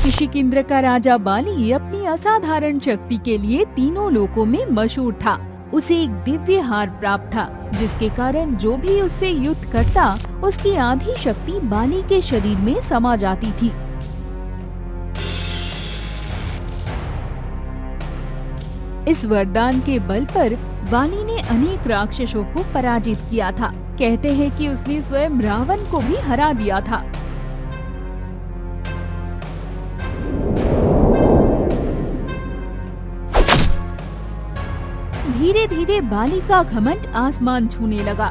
किष्किंध्र का राजा बाली अपनी असाधारण शक्ति के लिए तीनों लोकों में मशहूर था। उसे एक दिव्य हार प्राप्त था, जिसके कारण जो भी उससे युद्ध करता, उसकी आधी शक्ति बाली के शरीर में समा जाती थी। इस वरदान के बल पर बाली ने अनेक राक्षसों को पराजित किया था। कहते हैं कि उसने स्वयं रावण को भी हरा दिया था। धीरे धीरे बाली का घमंड आसमान छूने लगा।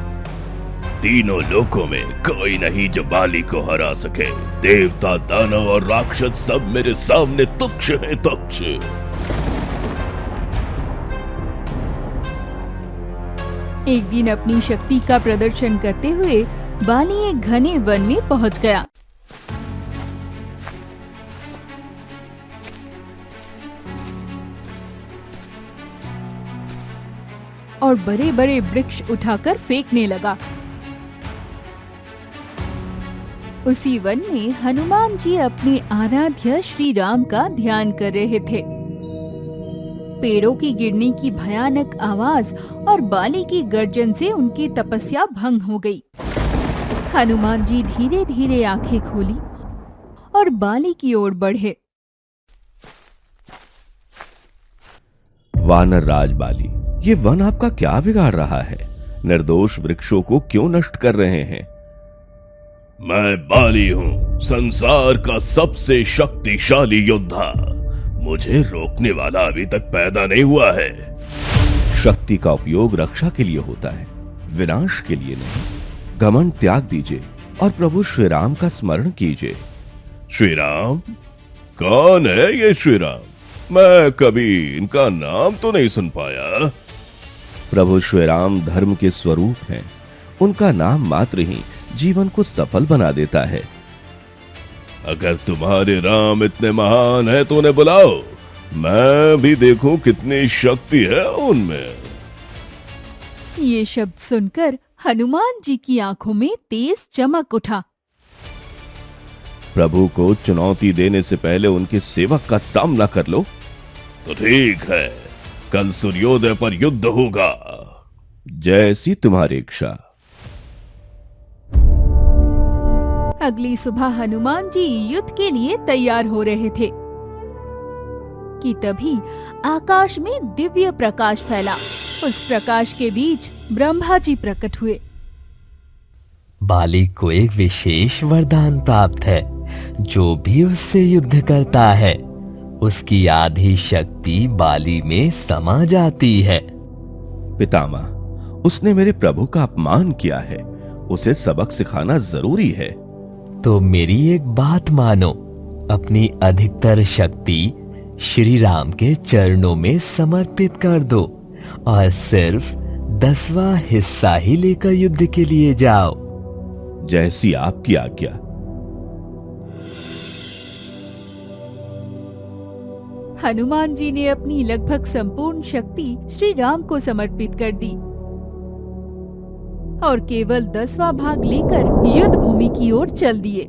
तीनों लोकों में कोई नहीं जो बाली को हरा सके। देवता, दानव और राक्षस सब मेरे सामने तुच्छ हैं, तुच्छ। एक दिन अपनी शक्ति का प्रदर्शन करते हुए बाली एक घने वन में पहुंच गया। और बड़े बड़े वृक्ष उठाकर फेंकने लगा। उसी वन में हनुमान जी अपने आराध्य श्री राम का ध्यान कर रहे थे। पेड़ों की गिरने की भयानक आवाज और बाली की गर्जन से उनकी तपस्या भंग हो गई। हनुमान जी धीरे धीरे आंखें खोली और बाली की ओर बढ़े। वानर राज बाली, ये वन आपका क्या बिगाड़ रहा है? निर्दोष वृक्षों को क्यों नष्ट कर रहे हैं? मैं बाली हूँ, संसार का सबसे शक्तिशाली योद्धा। मुझे रोकने वाला अभी तक पैदा नहीं हुआ है। शक्ति का उपयोग रक्षा के लिए होता है, विनाश के लिए नहीं। घमंड त्याग दीजिए और प्रभु श्री राम का स्मरण कीजिए। श्री राम? कौन है ये श्री राम? मैं कभी इनका नाम तो नहीं सुन पाया। प्रभु श्री राम धर्म के स्वरूप हैं। उनका नाम मात्र ही जीवन को सफल बना देता है। अगर तुम्हारे राम इतने महान है तो उन्हें बुलाओ, मैं भी देखूं कितनी शक्ति है उनमें। ये शब्द सुनकर हनुमान जी की आंखों में तेज चमक उठा। प्रभु को चुनौती देने से पहले उनके सेवक का सामना कर लो तो ठीक है। कल सूर्योदय पर युद्ध होगा। जैसी तुम्हारी इच्छा। अगली सुबह हनुमान जी युद्ध के लिए तैयार हो रहे थे कि तभी आकाश में दिव्य प्रकाश फैला। उस प्रकाश के बीच ब्रह्मा जी प्रकट हुए। बाली को एक विशेष वरदान प्राप्त है। जो भी उससे युद्ध करता है, उसकी आधी शक्ति बाली में समा जाती है। पितामह, उसने मेरे प्रभु का अपमान किया है। उसे सबक सिखाना जरूरी है। तो मेरी एक बात मानो, अपनी अधिकतर शक्ति श्री राम के चरणों में समर्पित कर दो और सिर्फ 10वां हिस्सा ही लेकर युद्ध के लिए जाओ। जैसी आपकी आज्ञा। हनुमान जी ने अपनी लगभग संपूर्ण शक्ति श्री राम को समर्पित कर दी और केवल 10वां भाग लेकर युद्ध भूमि की ओर चल दिए।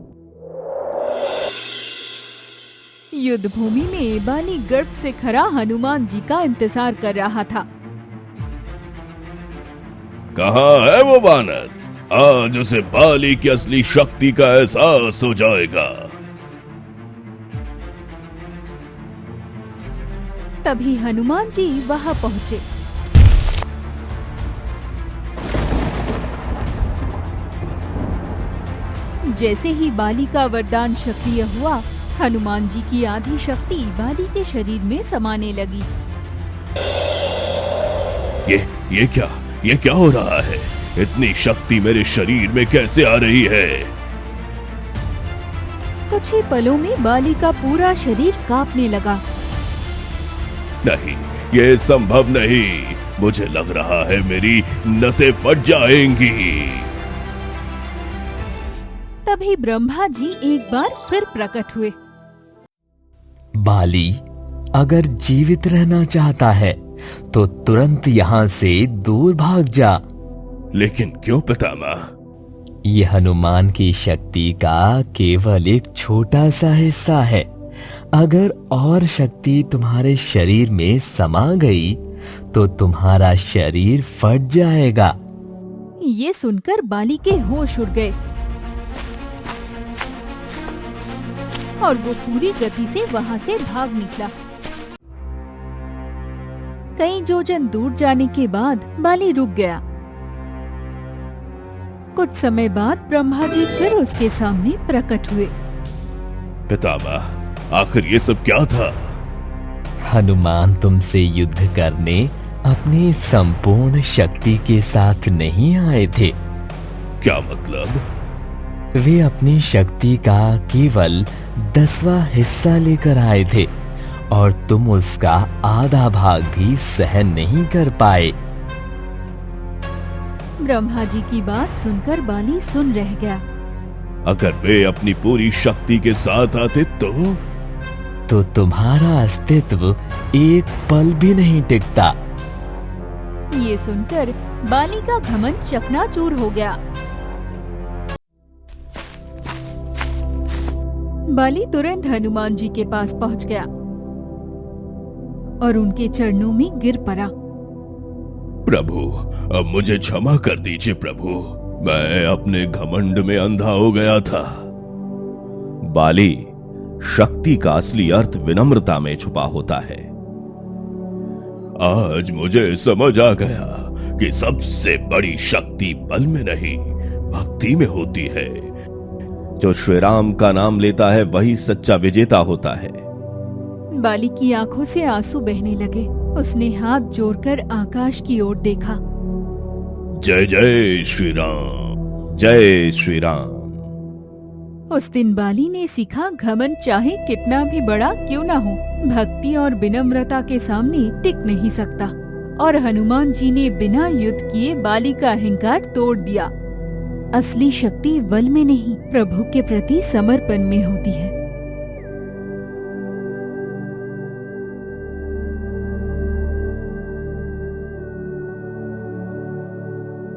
युद्ध भूमि में बाली गर्व से खड़ा हनुमान जी का इंतजार कर रहा था। कहाँ है वो वानर? आज उसे बाली की असली शक्ति का एहसास हो जाएगा। तभी हनुमान जी वहां पहुंचे। जैसे ही बाली का वरदान सक्रिय हुआ, हनुमान जी की आधी शक्ति बाली के शरीर में समाने लगी। ये क्या हो रहा है? इतनी शक्ति मेरे शरीर में कैसे आ रही है? कुछ ही पलों में बाली का पूरा शरीर कांपने लगा। नहीं, ये संभव नहीं। मुझे लग रहा है मेरी नसें फट जाएंगी। तभी ब्रह्मा जी एक बार फिर प्रकट हुए। बाली अगर जीवित रहना चाहता है तो तुरंत यहाँ से दूर भाग जा। लेकिन क्यों पितामह? ये हनुमान की शक्ति का केवल एक छोटा सा हिस्सा है। अगर और शक्ति तुम्हारे शरीर में समा गई तो तुम्हारा शरीर फट जाएगा। ये सुनकर बाली के होश उड़ गए और वो पूरी गति से वहां से भाग निकला। कई योजन दूर जाने के बाद बाली रुक गया। कुछ समय बाद ब्रह्मा जी फिर उसके सामने प्रकट हुए। पितामह, आखिर ये सब क्या था? हनुमान तुमसे युद्ध करने अपनी संपूर्ण शक्ति के साथ नहीं आए थे। क्या मतलब? वे अपनी शक्ति का केवल 10वां हिस्सा लेकर आए थे और तुम उसका आधा भाग भी सहन नहीं कर पाए। ब्रह्मा जी की बात सुनकर बाली सुन रह गया। अगर वे अपनी पूरी शक्ति के साथ आते तो तुम्हारा अस्तित्व एक पल भी नहीं टिकता। ये सुनकर बाली का घमंड चकनाचूर हो गया। बाली तुरंत हनुमान जी के पास पहुंच गया और उनके चरणों में गिर पड़ा। प्रभु, अब मुझे क्षमा कर दीजिए प्रभु, मैं अपने घमंड में अंधा हो गया था। बाली, शक्ति का असली अर्थ विनम्रता में छुपा होता है। आज मुझे समझ आ गया कि सबसे बड़ी शक्ति बल में नहीं, भक्ति में होती है। जो श्री राम का नाम लेता है वही सच्चा विजेता होता है। बाली की आंखों से आंसू बहने लगे। उसने हाथ जोड़कर आकाश की ओर देखा। जय जय श्री राम, जय श्री राम। उस दिन बाली ने सीखा, घमंड चाहे कितना भी बड़ा क्यों ना हो, भक्ति और विनम्रता के सामने टिक नहीं सकता। और हनुमान जी ने बिना युद्ध किए बाली का अहंकार तोड़ दिया। असली शक्ति बल में नहीं, प्रभु के प्रति समर्पण में होती है।